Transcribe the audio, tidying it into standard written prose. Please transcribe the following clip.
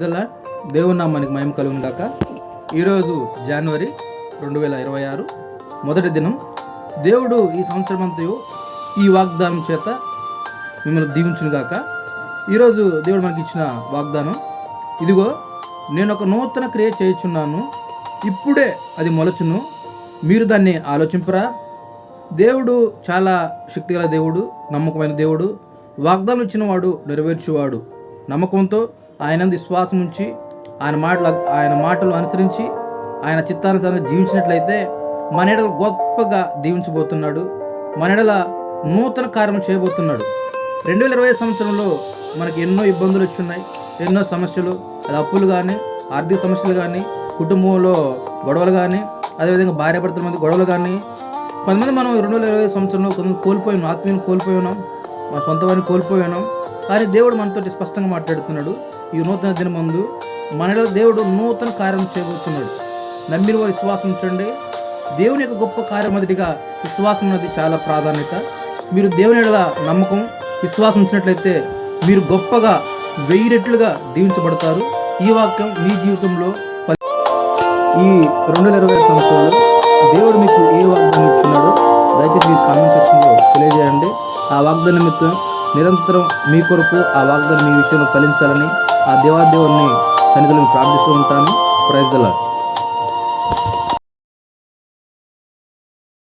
The lord. దేవుని నామానికి మహిమ కలుగును గాక. ఈరోజు జనవరి 2026 మొదటి దినం. దేవుడు ఈ సంవత్సరం అంతయు ఈ వాగ్దానం చేత మిమ్మల్ని దీవించును గాక. ఈరోజు దేవుడు మనకి ఇచ్చిన వాగ్దానం, ఇదిగో నేను ఒక నూతన క్రియ చేయుచున్నాను, ఇప్పుడే అది మొలచును, మీరు దాన్ని ఆలోచింపరా. దేవుడు చాలా శక్తిగల దేవుడు, నమ్మకమైన దేవుడు, వాగ్దానం ఇచ్చిన వాడు, నెరవేర్చువాడు. నమ్మకంతో ఆయన విశ్వాసం ఉంచి ఆయన మాటలు అనుసరించి ఆయన చిత్తానుసారంగా జీవించినట్లయితే మన ఎడల గొప్పగా దీవించబోతున్నాడు, మన ఎడల నూతన కార్యం చేయబోతున్నాడు. 2020 సంవత్సరంలో మనకి ఎన్నో ఇబ్బందులు వచ్చున్నాయి, ఎన్నో సమస్యలు, అది అప్పులు కానీ, ఆర్థిక సమస్యలు కానీ, కుటుంబంలో గొడవలు కానీ, అదేవిధంగా భార్యాభర్తల మధ్య గొడవలు కానీ, కొంతమంది మనం 2020 సంవత్సరంలో కొంతమంది కోల్పోయినాం, ఆత్మీయుని కోల్పోయి ఉన్నాం, మన సొంత వారిని కోల్పోయి ఉన్నాం. కానీ దేవుడు మనతో స్పష్టంగా మాట్లాడుతున్నాడు. ఈ నూతన దినం ముందు మనలో దేవుడు నూతన కార్యం చేయబోతున్నాడు. నమ్మిన వారు విశ్వాసం ఉంచండి. దేవుని యొక్క గొప్ప కార్యం మొదటిగా విశ్వాసం అనేది చాలా ప్రాధాన్యత. మీరు దేవుని ఎడల నమ్మకం, విశ్వాసం ఉంచినట్లయితే మీరు గొప్పగా 1000 రెట్లుగా దీవించబడతారు. ఈ వాక్యం మీ జీవితంలో ఈ 2020 సంవత్సరంలో దేవుడు మీకు ఏ వాగ్దానం ఇచ్చున్నాడో దయచేసి మీరు కామెంట్ సెక్షన్లో తెలియజేయండి. ఆ వాగ్దానం నిమిత్తం నిరంతరం మీ కొరకు ఆ వాగ్దానం మీ విషయంలో ఫలించాలని ఆ దేవాదేవుని సన్నిధిలో ప్రార్థిస్తూ ఉంటాను. Praise the lord.